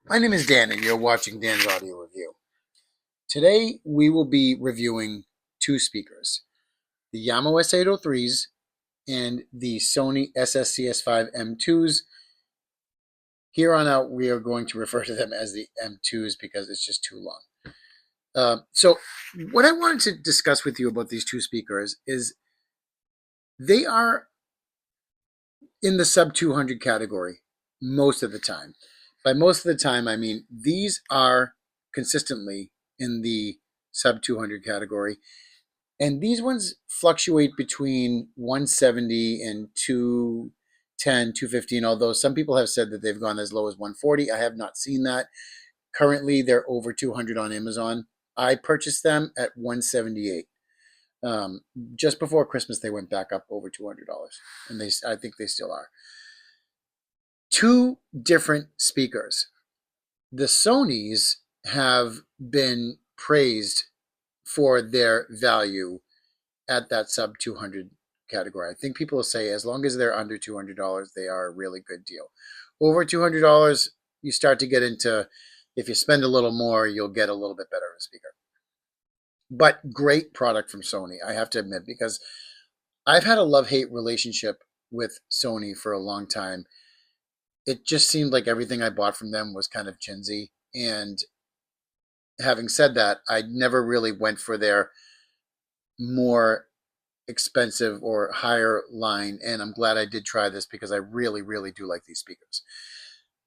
My name is Dan and you're watching Dan's Audio Review. Today we will be reviewing two speakers, the Jamo S803s and the Sony SSCS5M2s. Here on out we are going to refer to them as the M2s because it's just too long. So what I wanted to discuss with you about these two speakers is they are in the sub 200 category most of the time. By most of the time, I mean these are consistently in the sub 200 category. And these ones fluctuate between 170 and 210, 215, although some people have said that they've gone as low as 140. I have not seen that. Currently, they're over 200 on Amazon. I purchased them at 178. Just before Christmas, they went back up over $200, and I think they still are. Two different speakers. The Sonys have been praised for their value at that sub 200 category. I think people will say as long as they're under $200, they are a really good deal. Over $200, you start to get into, if you spend a little more, you'll get a little bit better of a speaker. But great product from Sony, I have to admit, because I've had a love-hate relationship with Sony for a long time. It just seemed like everything I bought from them was kind of chintzy. And having said that, I never really went for their more expensive or higher line. And I'm glad I did try this because I really, really do like these speakers.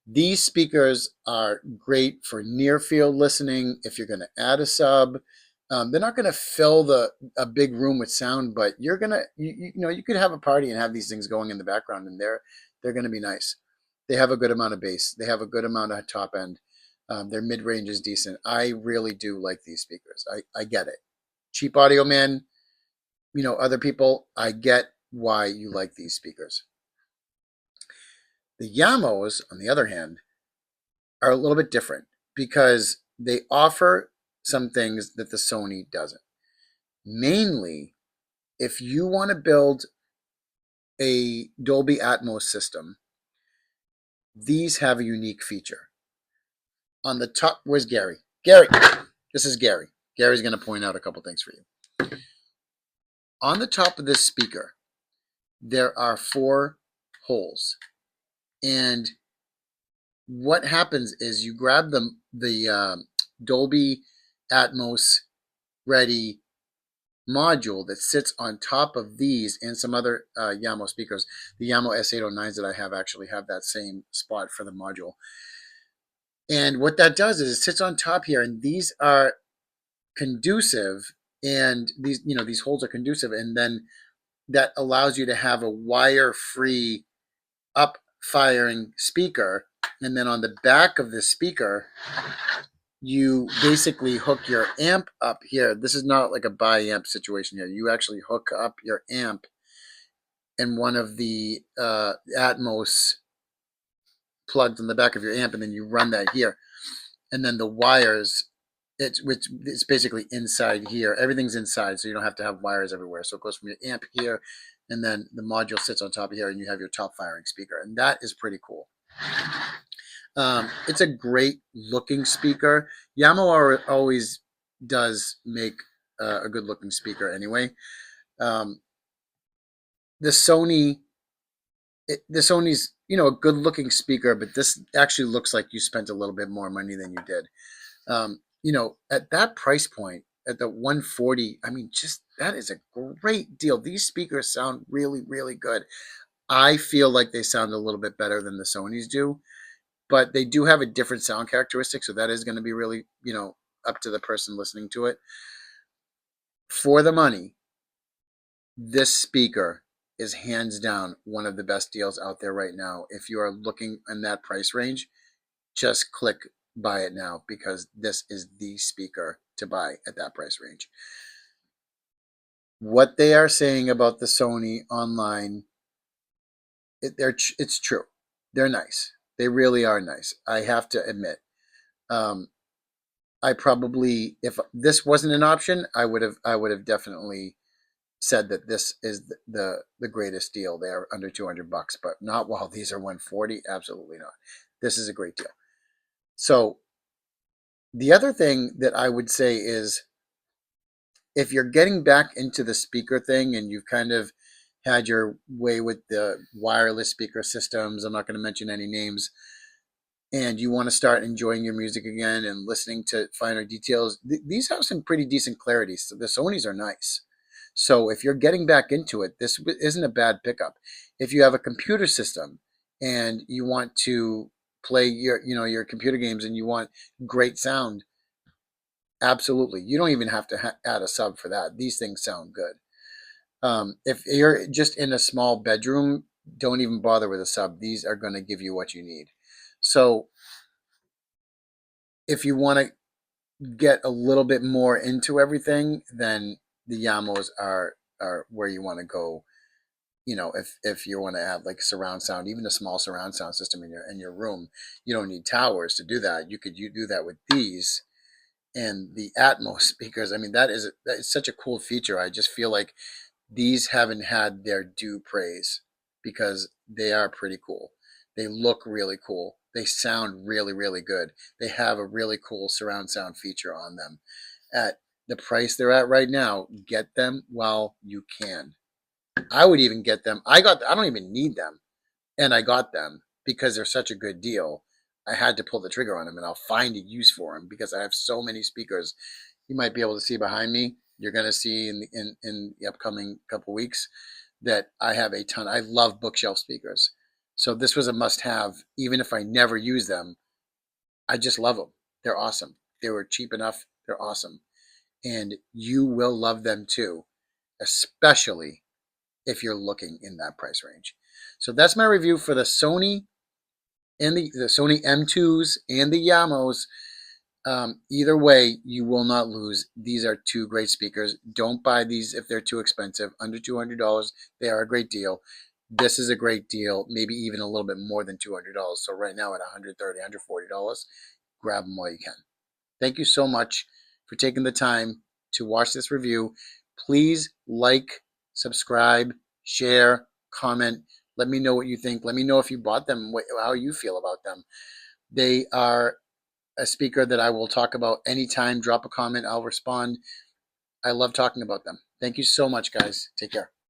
These speakers are great for near field listening. If you're going to add a sub, they're not going to fill a big room with sound, but you're going to, you could have a party and have these things going in the background and they're going to be nice. They have a good amount of bass. They have a good amount of top end. Their mid-range is decent. I really do like these speakers. I get it. Cheap audio man, other people, I get why you like these speakers. The Jamos, on the other hand, are a little bit different because they offer some things that the Sony doesn't. Mainly, if you want to build a Dolby Atmos system, these have a unique feature. On the top, where's Gary? Gary, this is Gary. Gary's going to point out a couple things for you. On the top of this speaker, there are 4 holes. And what happens is you grab the Dolby Atmos ready module that sits on top of these and some other Jamo speakers. The Jamo S809s that I have actually have that same spot for the module. And what that does is it sits on top here, and these are conducive, and these holes are conducive, and then that allows you to have a wire-free up firing speaker. And then on the back of the speaker, you basically hook your amp up here. This is not like a bi-amp situation here. You actually hook up your amp and one of the Atmos plugged on the back of your amp, and then you run that here. And then the wires, it's basically inside here. Everything's inside, so you don't have to have wires everywhere. So it goes from your amp here, and then the module sits on top of here, and you have your top firing speaker. And that is pretty cool. It's a great looking speaker. Jamo always does make a good looking speaker anyway. The Sony's, a good looking speaker, but this actually looks like you spent a little bit more money than you did. At that price point, at the 140, I mean, just that is a great deal. These speakers sound really, really good. I feel like they sound a little bit better than the Sonys do, but they do have a different sound characteristic, so that is going to be really, up to the person listening to it. For the money, this speaker is hands down one of the best deals out there right now. If you are looking in that price range, just click buy it now because this is the speaker to buy at that price range. What they are saying about the Sony online, it's true. They're nice. They really are nice. I have to admit. I probably, if this wasn't an option, I would have definitely said that this is the greatest deal. They are under $200, but not while these are 140. Absolutely not. This is a great deal. So the other thing that I would say is, if you're getting back into the speaker thing and you've kind of had your way with the wireless speaker systems, I'm not going to mention any names, and you want to start enjoying your music again and listening to finer details, these have some pretty decent clarity. So the Sonys are nice. So if you're getting back into it, this isn't a bad pickup. If you have a computer system and you want to play your computer games and you want great sound, absolutely. You don't even have to add a sub for that. These things sound good. If you're just in a small bedroom, don't even bother with a sub. These are going to give you what you need. So if you want to get a little bit more into everything, then the Yamos are where you want to go. If you want to add like surround sound, even a small surround sound system in your room, you don't need towers to do that. You do that with these and the Atmos speakers. I mean, that is such a cool feature. I just feel like these haven't had their due praise because they are pretty cool. They look really cool. They sound really, really good. They have a really cool surround sound feature on them. At the price they're at right now, get them while you can. I would even get them. I don't even need them. And I got them because they're such a good deal. I had to pull the trigger on them, and I'll find a use for them because I have so many speakers. You might be able to see behind me. You're going to see in the upcoming couple weeks that I have a ton. I love bookshelf speakers. So this was a must-have. Even if I never use them, I just love them. They're awesome. They were cheap enough. They're awesome. And you will love them too, especially if you're looking in that price range. So that's my review for the Sony and the Sony M2s and the Yamos. Either way, you will not lose. These are two great speakers. Don't buy these if they're too expensive. Under $200, they are a great deal. This is a great deal, maybe even a little bit more than $200. So right now at $130, $140, grab them while you can. Thank you so much for taking the time to watch this review. Please like, subscribe, share, comment. Let me know what you think. Let me know if you bought them, how you feel about them. They are a speaker that I will talk about anytime. Drop a comment. I'll respond. I love talking about them. Thank you so much, guys. Take care.